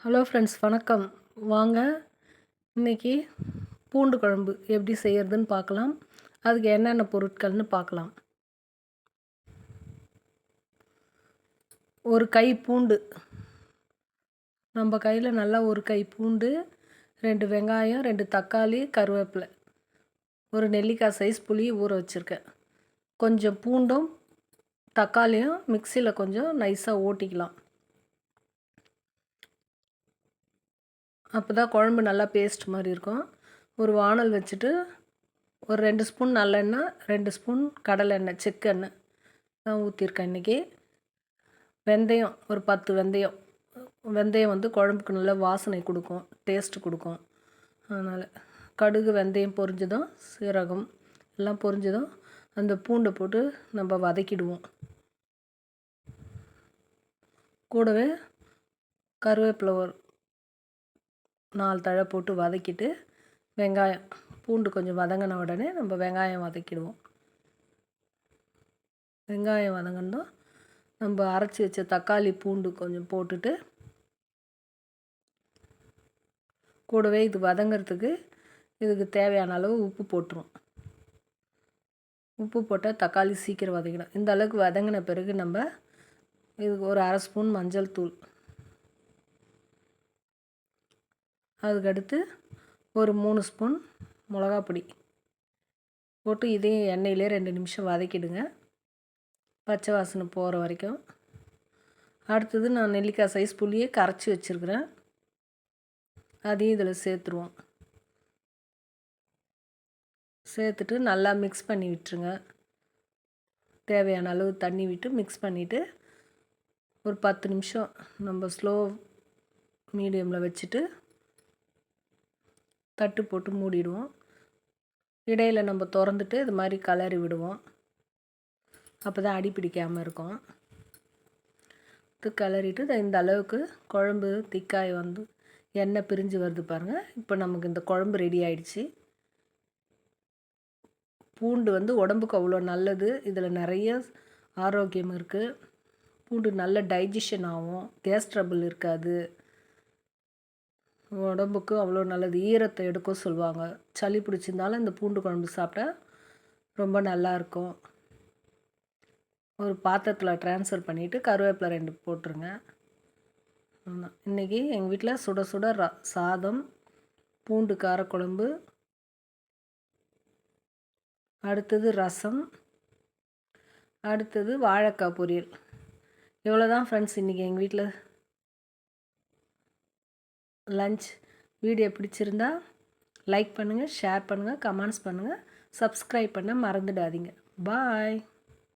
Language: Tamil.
ஹலோ ஃப்ரெண்ட்ஸ், வணக்கம். வாங்க இன்றைக்கி பூண்டு குழம்பு எப்படி செய்கிறதுன்னு பார்க்கலாம். அதுக்கு என்னென்ன பொருட்கள்னு பார்க்கலாம். ஒரு கை பூண்டு, நம்ம கையில் நல்லா ஒரு கை பூண்டு, 2 வெங்காயம், 2 தக்காளி, கருவேப்பிலை, ஒரு நெல்லிக்காய் சைஸ் புளி ஊற வச்சுருக்கேன். கொஞ்சம் பூண்டும் தக்காளியும் மிக்சியில் கொஞ்சம் நைஸாக ஓட்டிக்கலாம். அப்போ தான் குழம்பு நல்லா பேஸ்ட் மாதிரி இருக்கும். ஒரு வானல் வச்சுட்டு ஒரு 2 ஸ்பூன் நல்லெண்ணெய், 2 ஸ்பூன் கடலெண்ணெய், செக்கெண்ணெய் தான் ஊற்றிருக்கேன் இன்றைக்கி. வெந்தயம் ஒரு 10 வெந்தயம். வெந்தயம் வந்து குழம்புக்கு நல்ல வாசனை கொடுக்கும், டேஸ்ட்டு கொடுக்கும். அதனால் கடுகு வெந்தயம் பொரிஞ்சதும், சீரகம் எல்லாம் பொரிஞ்சதும் அந்த பூண்டை போட்டு நம்ம வதக்கிடுவோம். கூடவே கருவேப்பிலை ஒரு 4 தழை போட்டு வதக்கிட்டு, வெங்காயம் பூண்டு கொஞ்சம் வதங்கின உடனே நம்ம வெங்காயம் வதக்கிடுவோம். வெங்காயம் வதங்கினதும் நம்ம அரைச்சி வச்ச தக்காளி பூண்டு கொஞ்சம் போட்டுட்டு, கூடவே இது வதங்கிறதுக்கு இதுக்கு தேவையான அளவு உப்பு போட்டுருவோம். உப்பு போட்டால் தக்காளி சீக்கிரம் வதக்கிடும். இந்த அளவுக்கு வதங்கின பிறகு நம்ம இதுக்கு ஒரு 1/2 ஸ்பூன் மஞ்சள் தூள், அதுக்கடுத்து ஒரு 3 ஸ்பூன் மிளகாப்பொடி போட்டு இதையும் எண்ணெயிலே 2 நிமிஷம் வதக்கிடுங்க, பச்சை வாசனை போகிற வரைக்கும். அடுத்தது நான் நெல்லிக்காய் சைஸ் புளியை கரைச்சி வச்சுருக்கிறேன், அதையும் இதில் சேர்த்துருவோம். சேர்த்துட்டு நல்லா மிக்ஸ் பண்ணி விட்டுருங்க. தேவையான அளவு தண்ணி விட்டு மிக்ஸ் பண்ணிவிட்டு ஒரு 10 நிமிஷம் நம்ம ஸ்லோ மீடியமில் வச்சுட்டு தட்டு போட்டு மூடிடுவோம். இடையில் நம்ம திறந்துட்டு இது மாதிரி கலரி விடுவோம். அப்போ தான் அடி பிடிக்காமல் இருக்கும். இது கிளறிட்டு இந்த அளவுக்கு குழம்பு திக்காய் வந்து எண்ணெய் பிரிஞ்சு வருது பாருங்கள். இப்போ நமக்கு இந்த குழம்பு ரெடி ஆயிடுச்சு. பூண்டு வந்து உடம்புக்கு அவ்வளோ நல்லது. இதில் நிறைய ஆரோக்கியம் இருக்குது. பூண்டு நல்ல டைஜஷன் ஆகும், கேஸ் ட்ரபிள் இருக்காது, உடம்புக்கு அவ்வளோ நல்லது. ஈரத்தை எடுக்க சொல்லுவாங்க. சளி பிடிச்சிருந்தாலும் இந்த பூண்டு குழம்பு சாப்பிட்டா ரொம்ப நல்லாயிருக்கும். ஒரு பாத்திரத்தில் ட்ரான்ஸ்ஃபர் பண்ணிவிட்டு கருவேப்பிலை 2 போட்டுருங்க. இன்றைக்கி எங்கள் வீட்டில் சுட சுட சாதம், பூண்டு காரக்குழம்பு, அடுத்தது ரசம், அடுத்தது வாழைக்காய் பொரியல். இவ்வளோ தான் ஃப்ரெண்ட்ஸ் இன்றைக்கி எங்கள் வீட்டில் லஞ்ச். வீடியோ பிடிச்சிருந்தா லைக் பண்ணுங்கள், ஷேர் பண்ணுங்கள், கமெண்ட்ஸ் பண்ணுங்கள், சப்ஸ்கிரைப் பண்ண மறந்துடாதீங்க. பாய்.